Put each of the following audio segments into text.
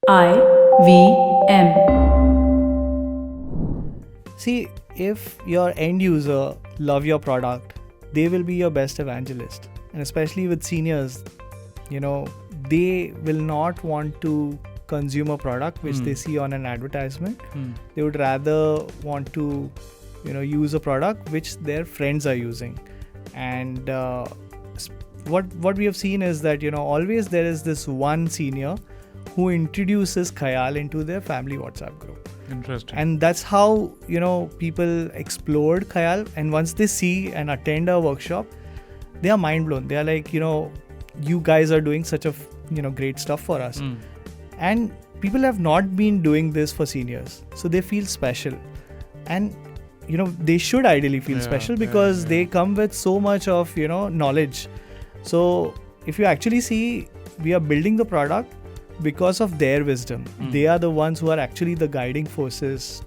IVM. See, if your end user love your product, they will be your best evangelist. And especially with seniors, they will not want to consume a product which they see on an advertisement. They would rather want to, use a product which their friends are using. And what we have seen is that, always there is this one senior who introduces Khyal into their family WhatsApp group. Interesting. And that's how, people explored Khyal. And once they see and attend a workshop, they are mind blown. They are like, you guys are doing such a, great stuff for us. And people have not been doing this for seniors. So they feel special. And, they should ideally feel special because they come with so much of, knowledge. So if you actually see, we are building the product because of their wisdom. They are the ones who are actually the guiding forces.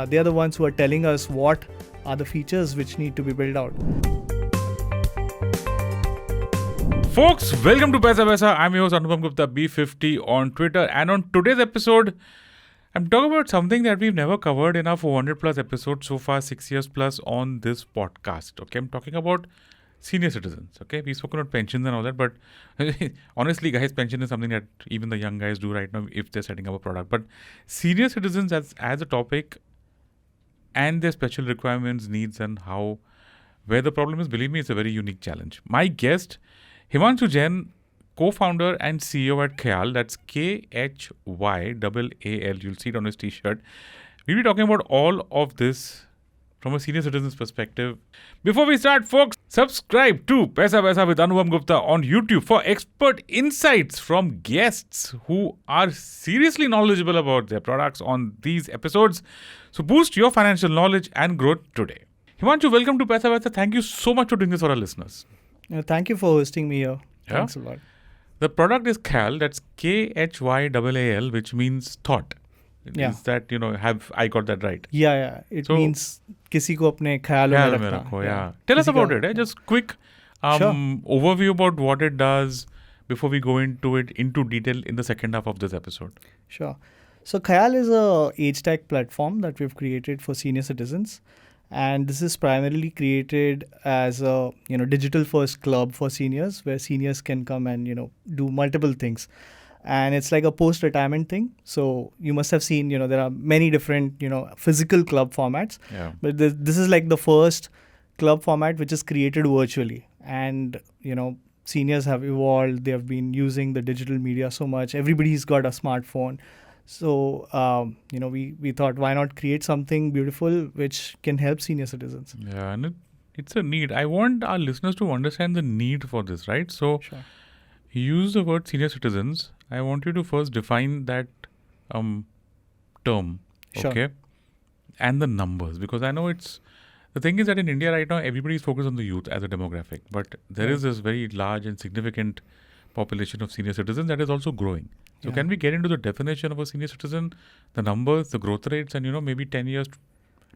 They are the ones who are telling us what are the features which need to be built out. Folks, welcome to Paisa Vaisa. I'm your host Anupam Gupta, B50 on Twitter. And on today's episode, I'm talking about something that we've never covered in our 400 plus episodes so far, 6 years plus on this podcast. Okay, I'm talking about senior citizens. Okay, we've spoken about pensions and all that, but honestly, guys, pension is something that even the young guys do right now if they're setting up a product. But senior citizens as a topic and their special requirements, needs, and where the problem is, believe me, it's a very unique challenge. My guest, Hemanshu Jain, co-founder and CEO at Khyal, that's KHYAAL. You'll see it on his t-shirt. We'll be talking about all of this from a senior citizen's perspective. Before we start, folks, subscribe to Paisa Vaisa with Anupam Gupta on YouTube for expert insights from guests who are seriously knowledgeable about their products on these episodes. So boost your financial knowledge and growth today. Hemanshu, welcome to Paisa Vaisa. Thank you so much for doing this for our listeners. Thank you for hosting me here. Thanks a lot. The product is Khyal, that's KHYAAL, which means thought. Is that, have I got that right? Yeah. It means किसी को अपने ख्यालों में रखना. Yeah. Tell us about it. Just quick overview about what it does before we go into detail in the second half of this episode. Sure. So Khyal is a age tech platform that we've created for senior citizens. And this is primarily created as a digital first club for seniors where seniors can come and do multiple things. And it's like a post-retirement thing. So you must have seen, there are many different, physical club formats. Yeah. But this is like the first club format which is created virtually. And, seniors have evolved. They have been using the digital media so much. Everybody's got a smartphone. So, we thought, why not create something beautiful which can help senior citizens? Yeah, and it's a need. I want our listeners to understand the need for this, right? So, Sure. You use the word senior citizens. I want you to first define that term, Sure. okay? And the numbers, because I know the thing is that in India right now, everybody is focused on the youth as a demographic, but there is this very large and significant population of senior citizens that is also growing. So can we get into the definition of a senior citizen, the numbers, the growth rates, and maybe 10 years,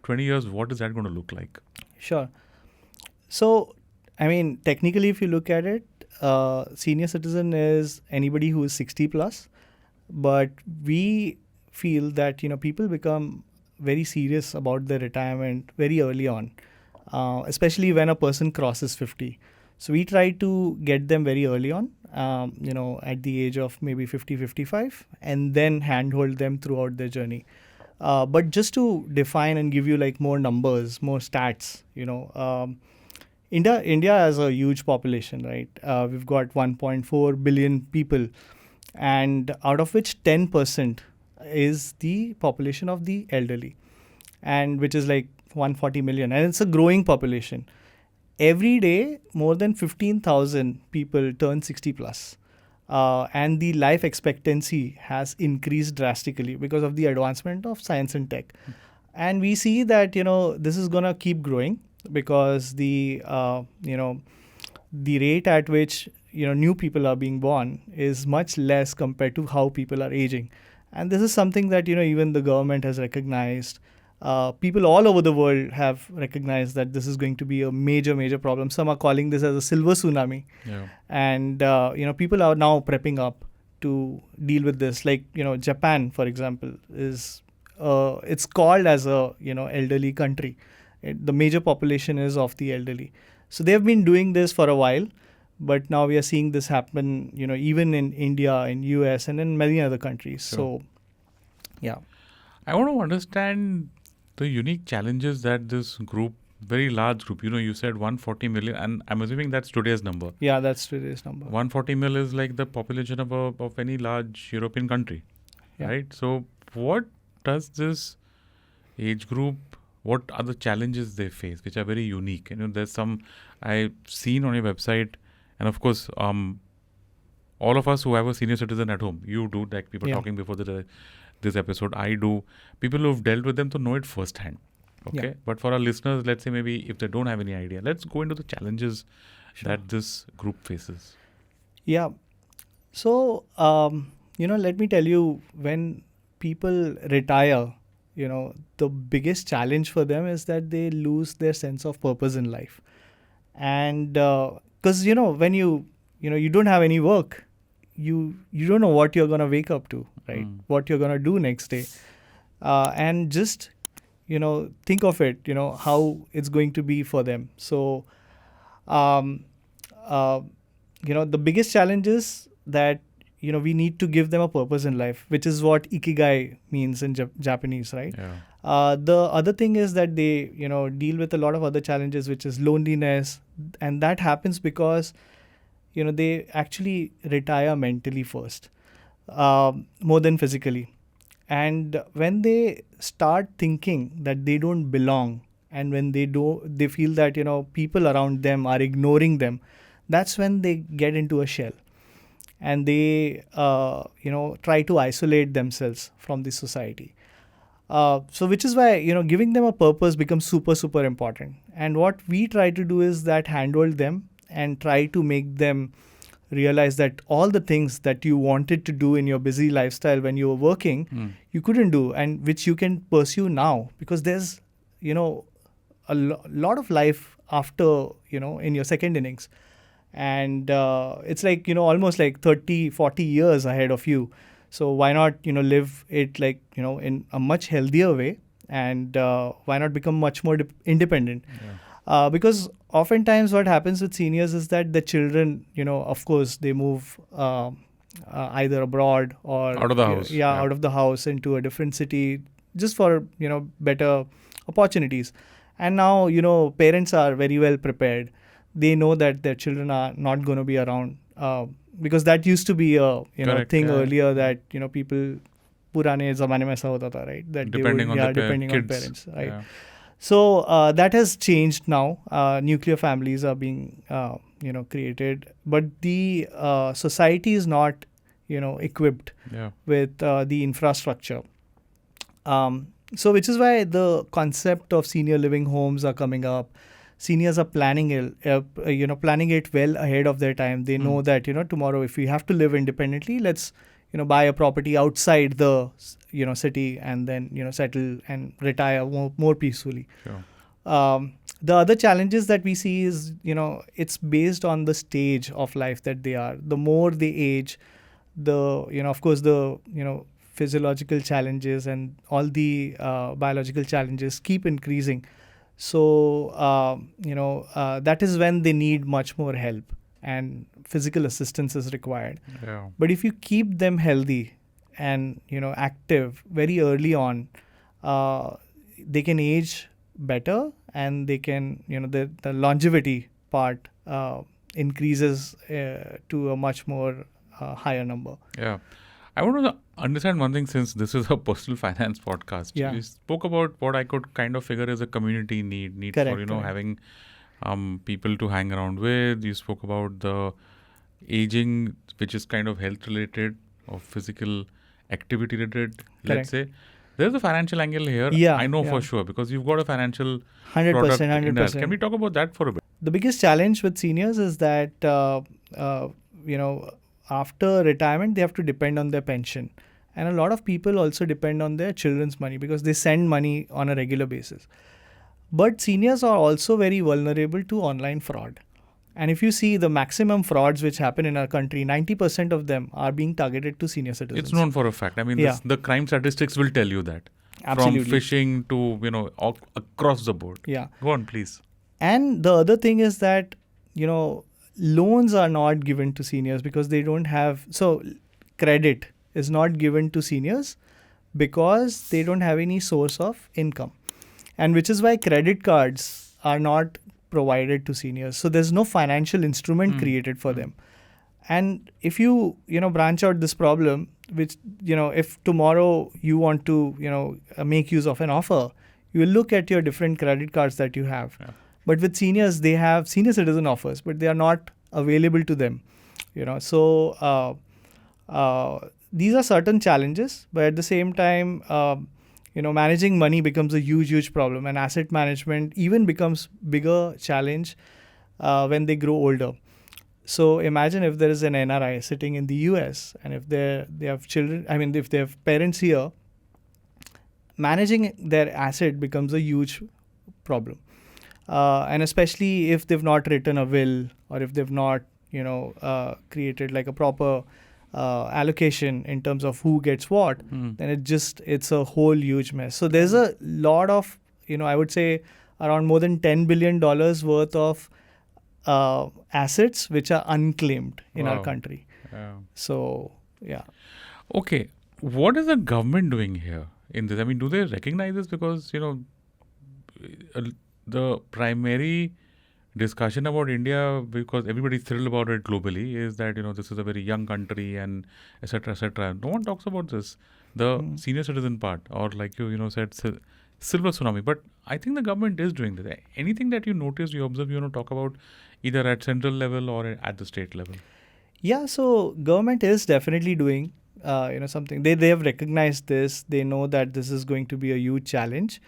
20 years, what is that going to look like? Sure. So, technically, if you look at it, senior citizen is anybody who is 60 plus. But we feel that, people become very serious about their retirement very early on, especially when a person crosses 50. So we try to get them very early on, at the age of maybe 50, 55, and then handhold them throughout their journey. But just to define and give you like more numbers, more stats, India has a huge population, right? We've got 1.4 billion people, and out of which 10% is the population of the elderly, and which is like 140 million, and it's a growing population. Every day, more than 15,000 people turn 60 plus. And the life expectancy has increased drastically because of the advancement of science and tech. And we see that, this is going to keep growing because the rate at which, new people are being born is much less compared to how people are aging. And this is something that, even the government has recognized. People all over the world have recognized that this is going to be a major, major problem. Some are calling this as a silver tsunami. Yeah. And, people are now prepping up to deal with this. Like, Japan, for example, is it's called as a, elderly country. The major population is of the elderly. So they have been doing this for a while, but now we are seeing this happen, even in India, in US, and in many other countries. Sure. So, yeah. I want to understand the unique challenges that this group, very large group, you said 140 million, and I'm assuming that's today's number. Yeah, that's today's number. 140 mil is like the population of any large European country, Yeah. right? So what does this age group, what are the challenges they face, which are very unique? There's some I've seen on your website, and of course, all of us who have a senior citizen at home, you do, like people talking before this episode, I do. People who've dealt with them to know it firsthand. Okay, Yeah. but for our listeners, let's say maybe if they don't have any idea, let's go into the challenges that this group faces. Yeah. So, let me tell you, when people retire, the biggest challenge for them is that they lose their sense of purpose in life. And because, when you don't have any work, you don't know what you're going to wake up to, right? What you're going to do next day. And just, think of it, how it's going to be for them. So, the biggest challenge is that, we need to give them a purpose in life, which is what ikigai means in Japanese, right? Yeah. The other thing is that they, deal with a lot of other challenges, which is loneliness. And that happens because, they actually retire mentally first, more than physically. And when they start thinking that they don't belong, and when they feel that, people around them are ignoring them, that's when they get into a shell. And they, try to isolate themselves from the society. So which is why, giving them a purpose becomes super, super important. And what we try to do is that handhold them and try to make them realize that all the things that you wanted to do in your busy lifestyle when you were working, you couldn't do, and which you can pursue now, because there's, a lot of life after, in your second innings. And it's like, almost like 30, 40 years ahead of you. So why not, live it like, in a much healthier way, and why not become much more independent? Yeah. Because oftentimes what happens with seniors is that the children, of course, they move either abroad or out of the house. Out of the house into a different city, just for, better opportunities. And now, parents are very well prepared. They know that their children are not going to be around, because that used to be a thing earlier, that people purane zamane mein aisa hota tha, right? That depending they would, on depending on kids. parents, right? Yeah. So that has changed now. Nuclear families are being created, but the society is not equipped with the infrastructure. So which is why the concept of senior living homes are coming up. Seniors are planning it well ahead of their time. They know that tomorrow, if we have to live independently, let's buy a property outside the city, and then settle and retire more peacefully. Sure. The other challenges that we see is it's based on the stage of life that they are. The more they age, the of course the physiological challenges and all the biological challenges keep increasing. So that is when they need much more help, and physical assistance is required. Yeah. But if you keep them healthy and active very early on, they can age better, and they can the longevity part increases to a much more higher number. Yeah. I want to understand one thing, since this is a personal finance podcast. Yeah. You spoke about what I could kind of figure is a community need Correct, for, correct. having people to hang around with. You spoke about the aging, which is kind of health related or physical activity related, let's say. There's a financial angle here. Yeah, I know yeah. for sure, because you've got a financial 100%, product in that. 100%. Can we talk about that for a bit? The biggest challenge with seniors is that after retirement, they have to depend on their pension. And a lot of people also depend on their children's money, because they send money on a regular basis. But seniors are also very vulnerable to online fraud. And if you see the maximum frauds which happen in our country, 90% of them are being targeted to senior citizens. It's known for a fact. I mean, the crime statistics will tell you that. Absolutely. From phishing to, across the board. Yeah. Go on, please. And the other thing is that, loans are not given to seniors because they don't have, so credit is not given to seniors because they don't have any source of income. And which is why credit cards are not provided to seniors. So there's no financial instrument created for them. And if you, branch out this problem, which, if tomorrow you want to, make use of an offer, you will look at your different credit cards that you have. Yeah. But with seniors, they have senior citizen offers, but they are not available to them. So these are certain challenges, but at the same time, managing money becomes a huge problem, and asset management even becomes bigger challenge when they grow older. So imagine if there is an NRI sitting in the US and if they have children, if they have parents here, managing their asset becomes a huge problem. And especially if they've not written a will or if they've not, created like a proper allocation in terms of who gets what, then it's a whole huge mess. So there's a lot of, I would say around more than $10 billion worth of assets which are unclaimed in our country. Yeah. So, yeah. Okay. What is the government doing here in this? I mean, do they recognize this? Because, the primary discussion about India, because everybody's thrilled about it globally, is that, this is a very young country and et cetera, et cetera. No one talks about this, the senior citizen part, or like you said, silver tsunami. But I think the government is doing this. Anything that you notice, you observe, talk about either at central level or at the state level? Yeah, so government is definitely doing, something. They have recognized this. They know that this is going to be a huge challenge.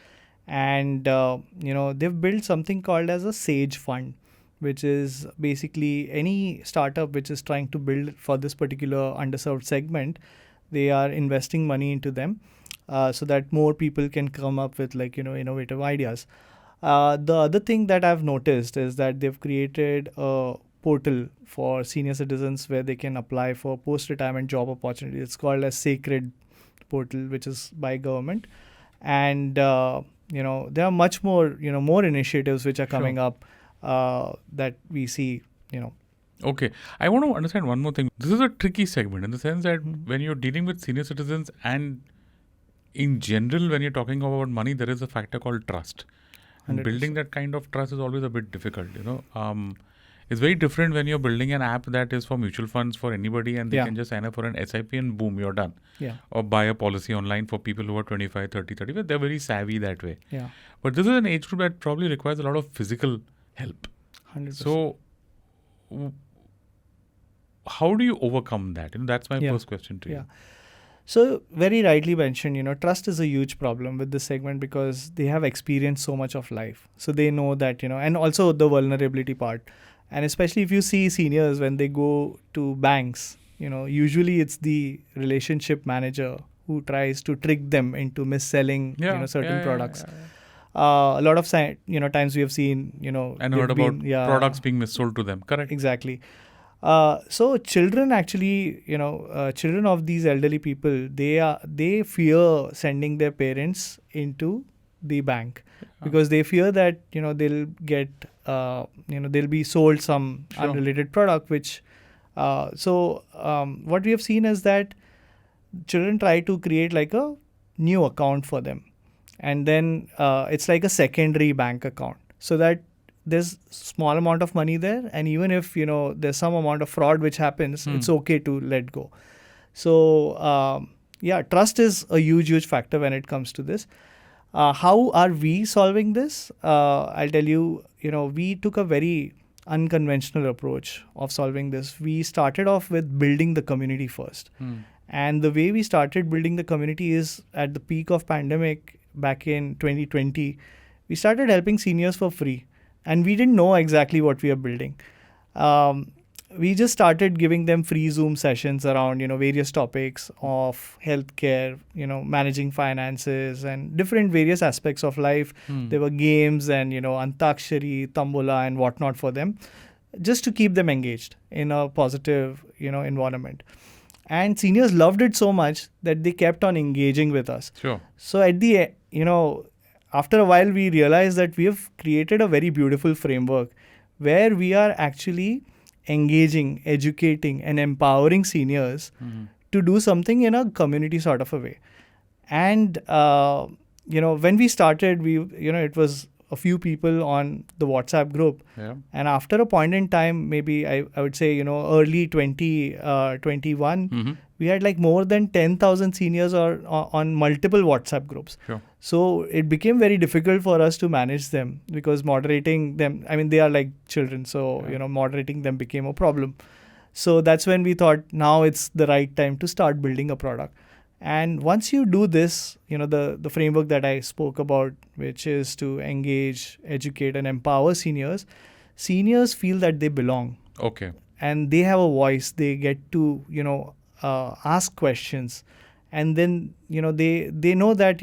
And, they've built something called as a SAGE fund, which is basically any startup which is trying to build for this particular underserved segment. They are investing money into them so that more people can come up with innovative ideas. The other thing that I've noticed is that they've created a portal for senior citizens where they can apply for post-retirement job opportunities. It's called as Sacred portal, which is by government. And, there are much more, more initiatives which are coming up that we see, Okay. I want to understand one more thing. This is a tricky segment in the sense that when you're dealing with senior citizens and in general, when you're talking about money, there is a factor called trust. And 100%. Building that kind of trust is always a bit difficult, It's very different when you're building an app that is for mutual funds for anybody and they can just sign up for an SIP and boom, you're done. Yeah. Or buy a policy online for people who are 25, 30, 35. They're very savvy that way. Yeah. But this is an age group that probably requires a lot of physical help. 100%. So how do you overcome that? That's my first question to you. Yeah. So very rightly mentioned, trust is a huge problem with this segment because they have experienced so much of life. So they know that, and also the vulnerability part. And especially if you see seniors when they go to banks, usually it's the relationship manager who tries to trick them into mis-selling, certain products. A lot of times we have seen, and heard about products being missold to them. Correct. Exactly. So children actually, children of these elderly people, they fear sending their parents into the bank because they fear that, they'll get, they'll be sold some unrelated product, which, what we have seen is that children try to create like a new account for them. And then it's like a secondary bank account so that there's small amount of money there. And even if, there's some amount of fraud which happens, it's okay to let go. So, trust is a huge factor when it comes to this. How are we solving this? I'll tell you, we took a very unconventional approach of solving this. We started off with building the community first. And the way we started building the community is at the peak of pandemic back in 2020, we started helping seniors for free. And we didn't know exactly what we are building. We just started giving them free Zoom sessions around, various topics of healthcare, managing finances and different various aspects of life. There were games and, Antakshari, Tambola and whatnot for them. just to keep them engaged in a positive, environment. And seniors loved it so much that they kept on engaging with us. Sure. So at the, after a while, we realized that we have created a very beautiful framework where we are actually engaging, educating, and empowering seniors to do something in a community sort of a way. And, when we started, it was a few people on the WhatsApp group. Yeah. And after a point in time, maybe I would say, early 2021, we had like more than 10,000 seniors on multiple WhatsApp groups. Sure. So it became very difficult for us to manage them because moderating them, they are like children. So, moderating them became a problem. So that's when we thought now it's the right time to start building a product. And once you do this, the framework that I spoke about, which is to engage, educate, and empower seniors feel that they belong. Okay. And they have a voice. They get to, ask questions. And then, they know that,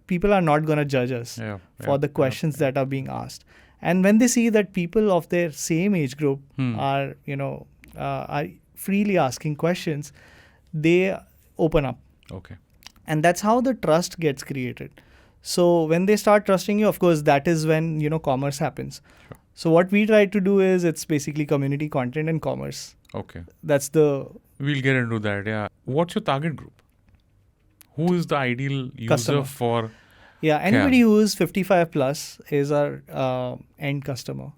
people are not going to judge us for the questions that are being asked. And when they see that people of their same age group are freely asking questions, they open up. Okay. And that's how the trust gets created. So when they start trusting you, of course, that is when, commerce happens. Sure. So what we try to do is it's basically community content and commerce. Okay. We'll get into that. Yeah. What's your target group? Who is the ideal user customer for? Yeah. Anybody who is 55 plus is our end customer.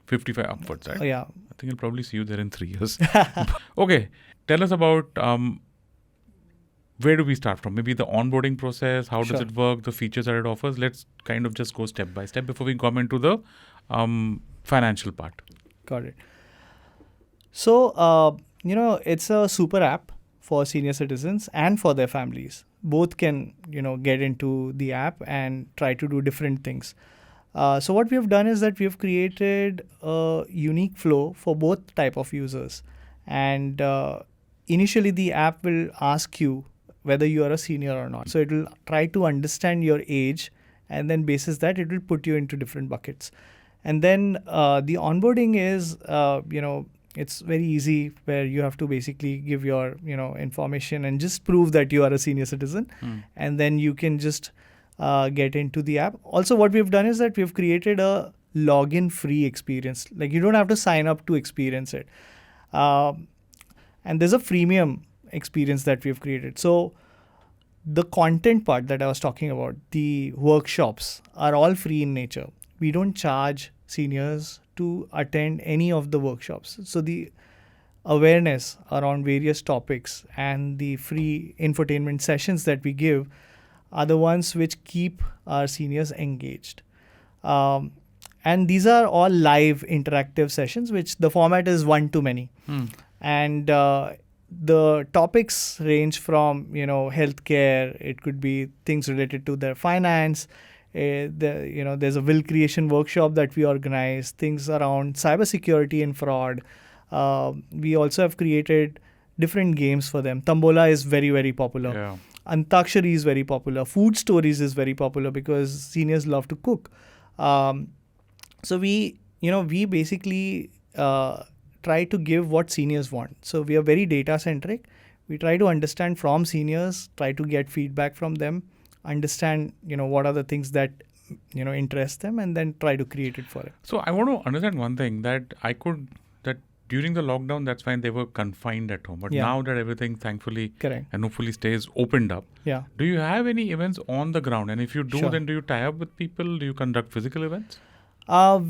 55 upwards, right? Yeah. I think I'll probably see you there in 3 years. Okay. Tell us about where do we start from? Maybe the onboarding process, how does it work, the features that it offers. Let's kind of just go step by step before we come into the financial part. Got it. So, it's a super app for senior citizens and for their families. Both can, get into the app and try to do different things. So what we have done is that we have created a unique flow for both type of users. And initially, the app will ask you whether you are a senior or not. So it will try to understand your age, and then basis that, it will put you into different buckets. And then the onboarding is, it's very easy, where you have to basically give your, information and just prove that you are a senior citizen. And then you can just get into the app. Also, what we've done is that we've created a login free experience. Like, you don't have to sign up to experience it. And there's a freemium experience that we've created. So the content part that I was talking about, the workshops, are all free in nature. We don't charge seniors to attend any of the workshops. So the awareness around various topics and the free infotainment sessions that we give are the ones which keep our seniors engaged. And these are all live interactive sessions, which the format is 1-to-many. And the topics range from, healthcare. It could be things related to their finance. There's a will creation workshop that we organize, things around cybersecurity and fraud. We also have created different games for them. Tambola is very, very popular. Yeah. Antakshari is very popular. Food stories is very popular because seniors love to cook. So we basically try to give what seniors want. So we are very data centric. We try to understand from seniors, try to get feedback from them, understand, what are the things that, interest them, and then try to create it for it. So I want to understand one thing, that during the lockdown, that's fine, they were confined at home. But now that everything, thankfully, correct, and hopefully stays opened up, do you have any events on the ground? And if you do, then do you tie up with people? Do you conduct physical events?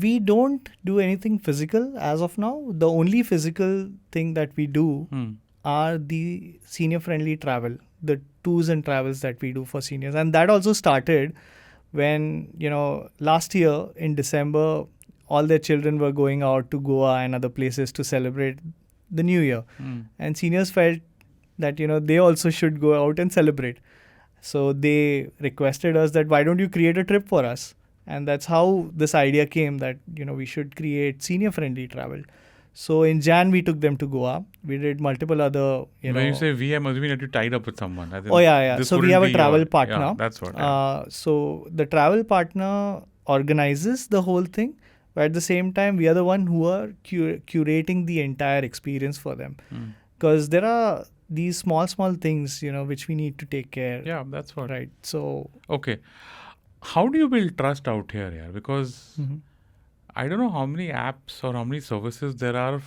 We don't do anything physical as of now. The only physical thing that we do are the senior-friendly travel, the tours and travels that we do for seniors. And that also started when, last year in December, all their children were going out to Goa and other places to celebrate the New Year. And seniors felt that, they also should go out and celebrate. So they requested us that, why don't you create a trip for us? And that's how this idea came that, we should create senior-friendly travel. So in Jan, we took them to Goa. We did multiple other, When you say we, I'm assuming that you tied up with someone. So we have a travel partner. Yeah, that's what. So the travel partner organizes the whole thing. but at the same time, we are the one who are curating the entire experience for them. Because there are these small things, which we need to take care. Yeah, that's what. Right. So. Okay. How do you build trust out here? Yeah? Because I don't know how many apps or how many services there are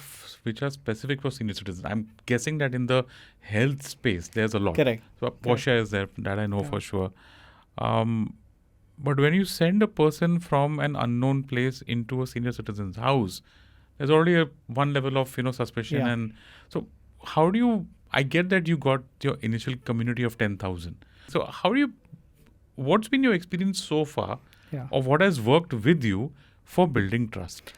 which are specific for senior citizens. I'm guessing that in the health space, there's a lot. Correct. So Porsche is there, that I know for sure. But when you send a person from an unknown place into a senior citizen's house, there's already one level of suspicion. Yeah. And so how do you? I get that you got your initial community of 10,000. So how do you? What's been your experience so far of what has worked with you for building trust?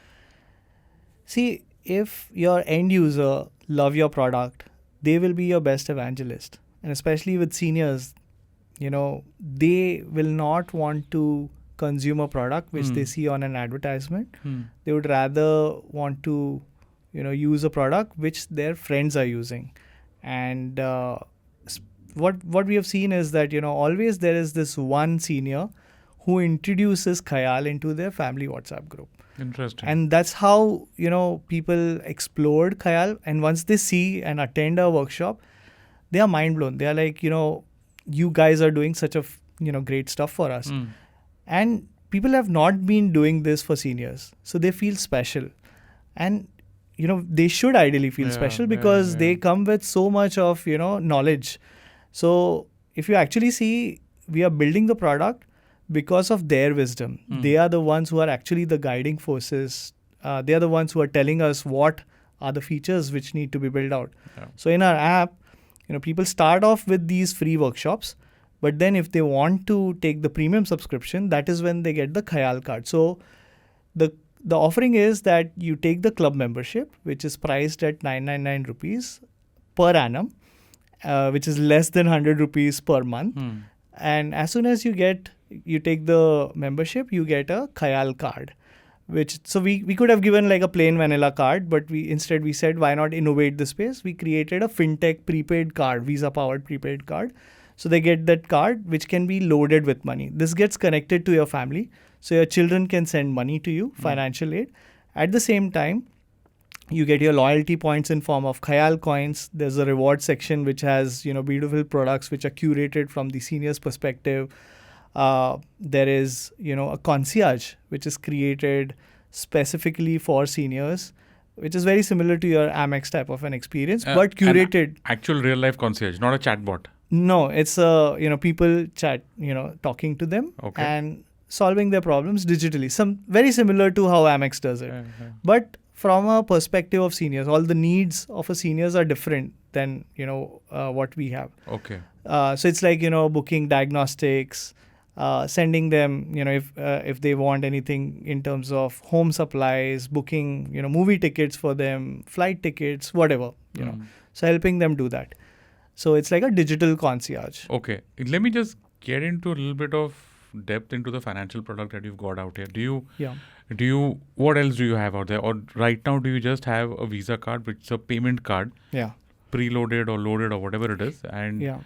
See, if your end user love your product, they will be your best evangelist. And especially with seniors, they will not want to consume a product which they see on an advertisement. They would rather want to, use a product which their friends are using. And what we have seen is that, always there is this one senior who introduces Khyal into their family WhatsApp group. Interesting. And that's how, people explored Khyal. And once they see and attend a workshop, they are mind blown. They are like, you guys are doing such a, great stuff for us. And people have not been doing this for seniors. So they feel special. And, they should ideally feel special because they come with so much of, knowledge. So if you actually see, we are building the product because of their wisdom. They are the ones who are actually the guiding forces. They are the ones who are telling us what are the features which need to be built out. Yeah. So in our app, people start off with these free workshops, but then if they want to take the premium subscription, that is when they get the Khyal card. So the offering is that you take the club membership, which is priced at 999 rupees per annum, which is less than 100 rupees per month. And as soon as you take the membership, you get a Khyal card. So we could have given like a plain vanilla card, but we said, why not innovate the space? We created a fintech prepaid card, Visa powered prepaid card. So they get that card, which can be loaded with money. This gets connected to your family. So your children can send money to you, financial aid. At the same time, you get your loyalty points in form of Khyal coins. There's a reward section, which has, beautiful products, which are curated from the senior's perspective. There is, a concierge, which is created specifically for seniors, which is very similar to your Amex type of an experience, but curated. Actual real life concierge, not a chatbot. No, it's people chat, talking to them and solving their problems digitally. Very similar to how Amex does it. But from a perspective of seniors, all the needs of a seniors are different than, what we have. Okay. So it's like, booking diagnostics, sending them, if they want anything in terms of home supplies, booking, movie tickets for them, flight tickets, whatever, So helping them do that. So it's like a digital concierge. Okay. Let me just get into a little bit of depth into the financial product that you've got out here. What else do you have out there? Or right now, do you just have a Visa card, which is a payment card? Yeah. Preloaded or loaded or whatever it is. And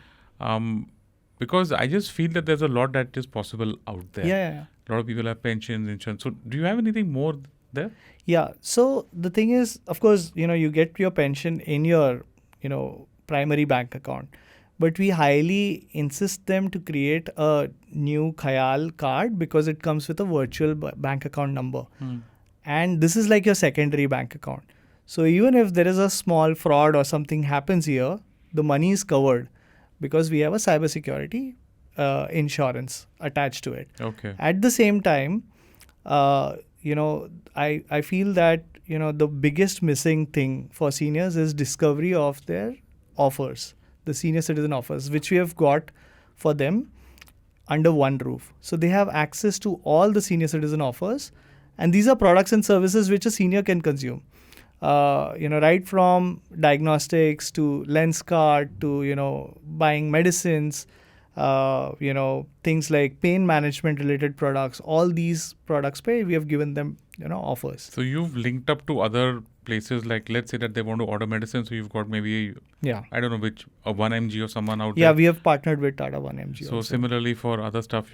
because I just feel that there's a lot that is possible out there. Yeah. A lot of people have pensions, insurance. So do you have anything more there? Yeah. So the thing is, of course, you get your pension in your, primary bank account. But we highly insist them to create a new Khyal card because it comes with a virtual bank account number. And this is like your secondary bank account. So even if there is a small fraud or something happens here, the money is covered because we have a cybersecurity insurance attached to it. Okay. At the same time, I feel that, the biggest missing thing for seniors is discovery of their offers, the senior citizen offers, which we have got for them under one roof. So they have access to all the senior citizen offers. And these are products and services which a senior can consume. Right from diagnostics to lens card to, buying medicines, things like pain management related products, all these products we have given them, offers. So you've linked up to other places, like let's say that they want to order medicine. So you've got maybe, I don't know which, a 1mg or someone out there. Yeah, we have partnered with Tata 1mg. So also. Similarly for other stuff,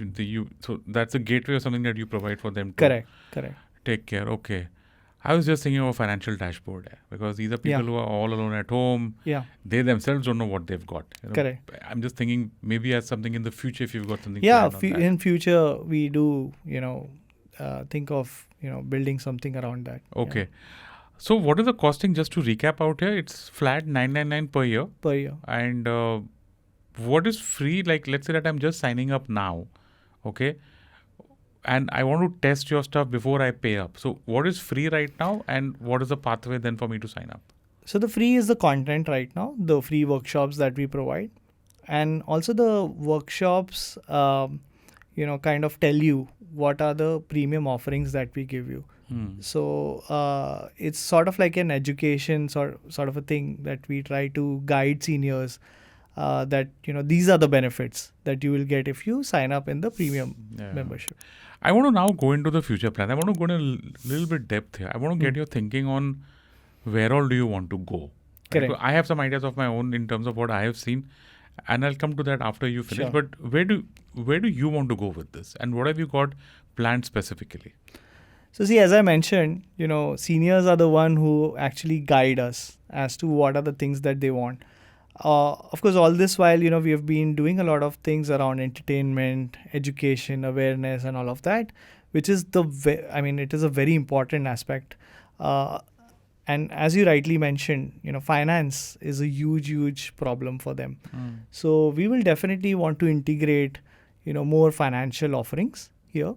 so that's a gateway or something that you provide for them to Correct. Take care. Okay. I was just thinking of a financial dashboard because these are people who are all alone at home. Yeah. They themselves don't know what they've got. Correct. I'm just thinking maybe as something in the future if you've got something. Yeah. planned on that. In future we do, think of, building something around that. Okay. So what is the costing? Just to recap out here, it's flat 999 per year. Per year. And what is free? Like let's say that I'm just signing up now. Okay. And I want to test your stuff before I pay up. So what is free right now and what is the pathway then for me to sign up? So the free is the content right now, the free workshops that we provide. And also the workshops, kind of tell you what are the premium offerings that we give you. So it's sort of like an education sort of a thing that we try to guide seniors that, these are the benefits that you will get if you sign up in the premium membership. I want to now go into the future plan. I want to go in a little bit depth here. I want to get your thinking on where all do you want to go. Correct. I have some ideas of my own in terms of what I have seen, and I'll come to that after you finish. Sure. But where do you want to go with this, and what have you got planned specifically? So see, as I mentioned, seniors are the one who actually guide us as to what are the things that they want. Of course, all this while, we have been doing a lot of things around entertainment, education, awareness, and all of that, which is it is a very important aspect. And as you rightly mentioned, finance is a huge problem for them. So we will definitely want to integrate, more financial offerings here,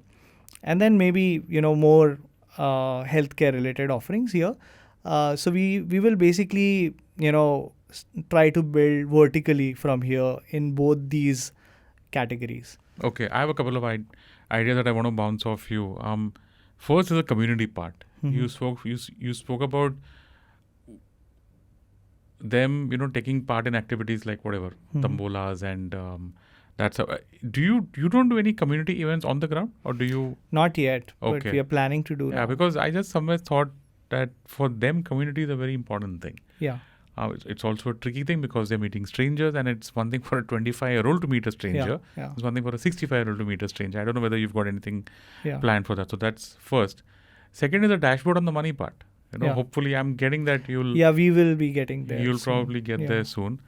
and then maybe, more healthcare related offerings here. So we will basically, try to build vertically from here in both these categories. Okay, I have a couple of ideas that I want to bounce off you. First is the community part. Mm-hmm. You spoke about them, taking part in activities like whatever, tambolas and that's how. You don't do any community events on the ground, or do you? Not yet, Okay. but we are planning to do now. Yeah, because I just somewhere thought that for them, community is a very important thing. Yeah. It's also a tricky thing because they're meeting strangers, and it's one thing for a 25-year-old to meet a stranger. Yeah. It's one thing for a 65-year-old to meet a stranger. I don't know whether you've got anything Yeah. planned for that. So that's first. Second is the dashboard on the money part. Yeah. Hopefully I'm getting that we will be getting there. You'll soon. probably get there soon.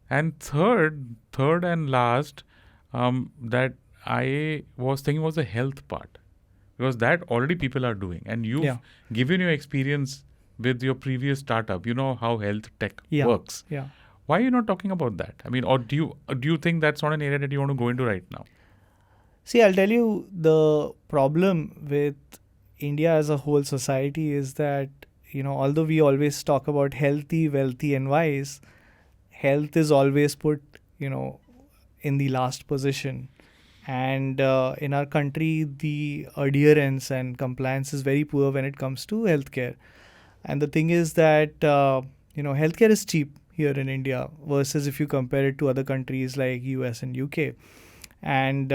And third and last, that I was thinking was the health part, because that already people are doing, and you've given your experience with your previous startup. You know how health tech works. Yeah. Why are you not talking about that? I mean, or do you think that's not an area that you want to go into right now? See, I'll tell you, the problem with India as a whole society is that, although we always talk about healthy, wealthy, and wise, health is always put, in the last position. And in our country, the adherence and compliance is very poor when it comes to healthcare. And the thing is that, healthcare is cheap here in India versus if you compare it to other countries like US and UK. And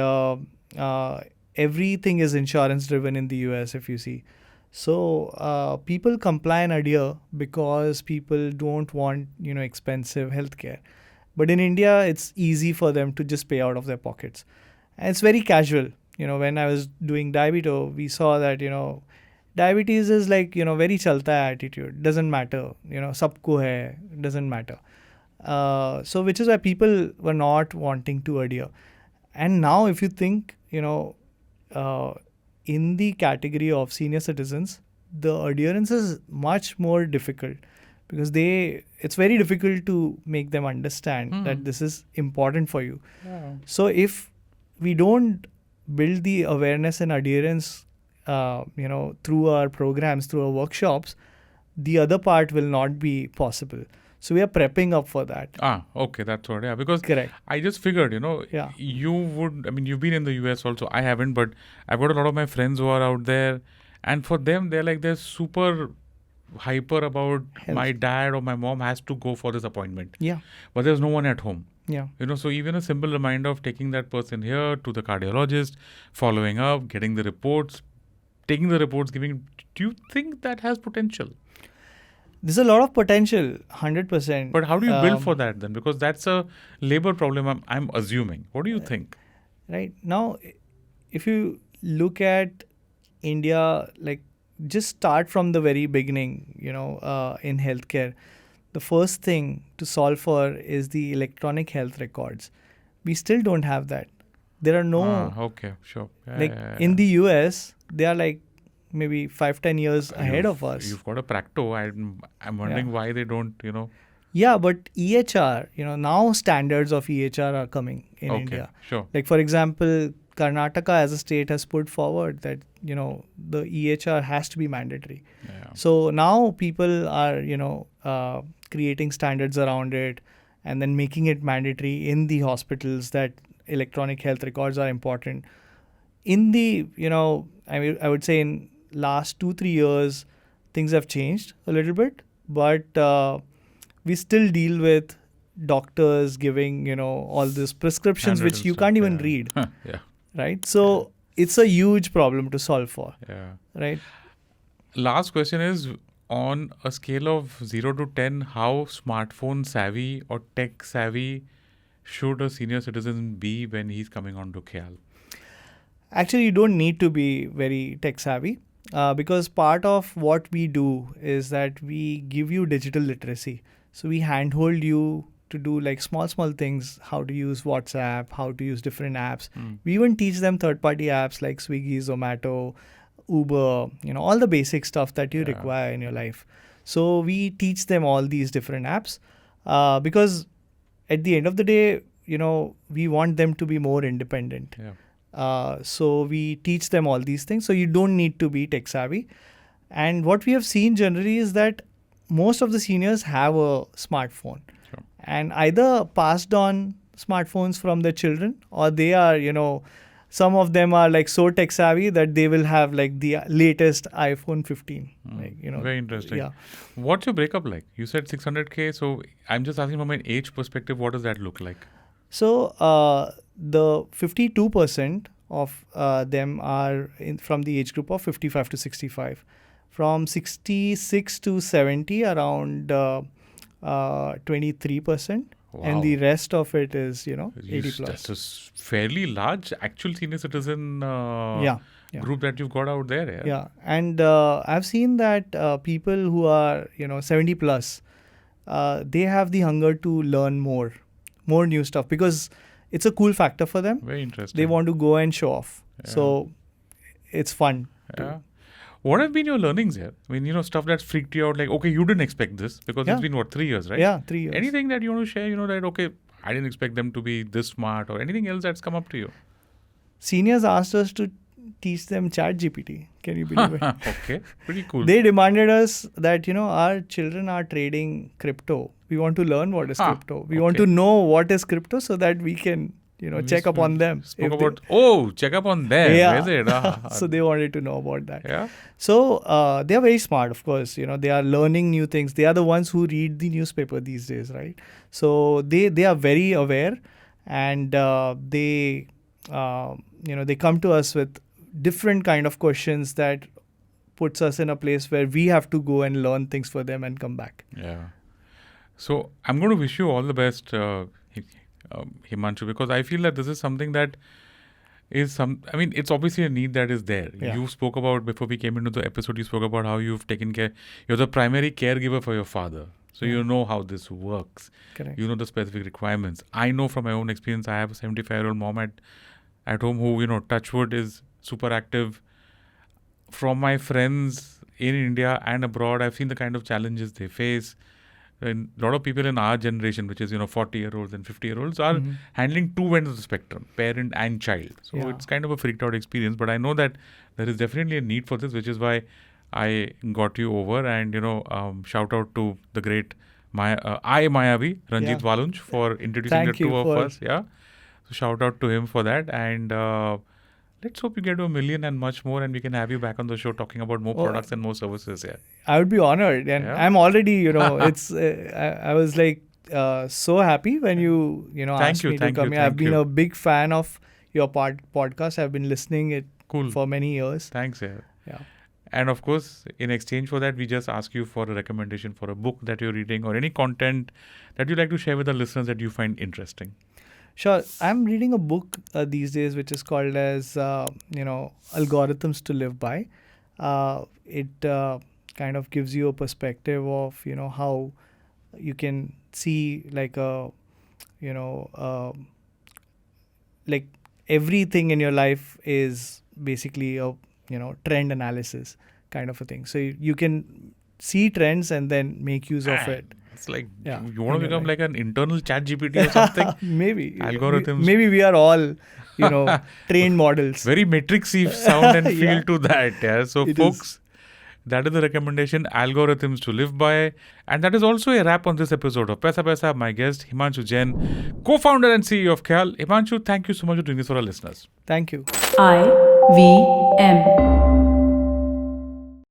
everything is insurance driven in the US, if you see. So people comply and adhere because people don't want, expensive healthcare. But in India, it's easy for them to just pay out of their pockets. And it's very casual. When I was doing Diabito, we saw that, diabetes is like, very chalta hai attitude. Doesn't matter. Sabko hai. Doesn't matter. So which is why people were not wanting to adhere. And now if you think, in the category of senior citizens, the adherence is much more difficult because it's very difficult to make them understand that this is important for you. Yeah. So if we don't build the awareness and adherence, through our programs, through our workshops, the other part will not be possible. So we are prepping up for that. Okay, that's what. Yeah, because Correct. I just figured, you would. I mean, you've been in the US also. I haven't, but I've got a lot of my friends who are out there, and for them, they're super hyper about Health. My dad or my mom has to go for this appointment. Yeah. But there's no one at home. Yeah. So even a simple reminder of taking that person here to the cardiologist, following up, getting the reports, taking the reports, giving. Do you think that has potential? There's a lot of potential, 100%. But how do you build for that then? Because that's a labor problem, I'm assuming. What do you think? Right. Now, if you look at India, like just start from the very beginning, in healthcare. The first thing to solve for is the electronic health records. We still don't have that. There are no, Okay, sure. in the US, they are like maybe 5-10 years ahead of us. You've got a Practo. I'm wondering why they don't, Yeah, but EHR, now standards of EHR are coming in India. Sure. Like, for example, Karnataka as a state has put forward that, the EHR has to be mandatory. Yeah. So now people are, creating standards around it and then making it mandatory in the hospitals that electronic health records are important. In the, I would say in last 2-3 years, things have changed a little bit, but we still deal with doctors giving, all these prescriptions which you can't even read. Yeah. Right? So it's a huge problem to solve for. Yeah. Right? Last question is, on a scale of 0 to 10, how smartphone savvy or tech savvy should a senior citizen be when he's coming on to Khyal? Actually, you don't need to be very tech savvy because part of what we do is that we give you digital literacy. So we handhold you to do like small things, how to use WhatsApp, how to use different apps. We even teach them third-party apps like Swiggy, Zomato, Uber, all the basic stuff that you require in your life. So we teach them all these different apps because at the end of the day, we want them to be more independent. Yeah. So we teach them all these things. So you don't need to be tech savvy. And what we have seen generally is that most of the seniors have a smartphone and either passed on smartphones from their children, or they are, some of them are like so tech savvy that they will have like the latest iPhone 15. Very interesting. Yeah. What's your breakup like? You said 600K. So I'm just asking from an age perspective, what does that look like? So the 52% of them are from the age group of 55 to 65. From 66 to 70, around 23%. Wow. And the rest of it is, 80 plus. That's a fairly large actual senior citizen group that you've got out there. Yeah. And I've seen that people who are, 70 plus, they have the hunger to learn more new stuff because it's a cool factor for them. Very interesting. They want to go and show off. Yeah. So it's fun. Yeah. What have been your learnings here? I mean, stuff that's freaked you out, like, okay, you didn't expect this because it's been, 3 years, right? Yeah, 3 years. Anything that you want to share, that, okay, I didn't expect them to be this smart, or anything else that's come up to you? Seniors asked us to teach them ChatGPT. Can you believe it? Okay, pretty cool. They demanded us that, our children are trading crypto. We want to learn what is crypto. We want to know what is crypto so that we can, check up on them. Check up on them. Yeah. Is it? So they wanted to know about that. Yeah. So they are very smart, of course. They are learning new things. They are the ones who read the newspaper these days, right? So they are very aware, and they come to us with different kind of questions that puts us in a place where we have to go and learn things for them and come back. Yeah. So I'm going to wish you all the best, Hemanshu, because I feel that this is something that is it's obviously a need that is there. Yeah. You spoke about, before we came into the episode, you spoke about how you've taken care. You're the primary caregiver for your father. So you know how this works. Correct. You know the specific requirements. I know from my own experience, I have a 75-year-old mom at home who, touch wood, is super active. From my friends in India and abroad, I've seen the kind of challenges they face. And a lot of people in our generation, which is 40-year-olds and 50-year-olds, are handling two ends of the spectrum, parent and child. So it's kind of a freaked out experience. But I know that there is definitely a need for this, which is why I got you over. And shout out to the great Mayavi, Ranjit Walunj, for introducing the two of us. Yeah, so shout out to him for that. And let's hope you get to 1 million and much more, and we can have you back on the show talking about more products and more services. Yeah, I would be honored, and I'm already, it's. I was like so happy when you asked me to come here. I've been a big fan of your podcast. I've been listening it for many years. Thanks. Yeah. And of course, in exchange for that, we just ask you for a recommendation for a book that you're reading or any content that you'd like to share with the listeners that you find interesting. Sure. I'm reading a book these days which is called as, Algorithms to Live By. It kind of gives you a perspective of, how you can see like like everything in your life is basically a, trend analysis kind of a thing. So you can see trends and then make use of it. It's like Yeah, you want to become life. like an internal chat GPT or something. Maybe Algorithms. Maybe we are all, trained models. Very matrixy sound and feel Yeah. to that. Yeah. So It folks, that is the recommendation, algorithms to live by. And that is also a wrap on this episode of Paisa Vaisa. My guest, Hemanshu Jain, co-founder and CEO of Khyal. Himanshu, thank you so much for doing this for our listeners. Thank you. IVM.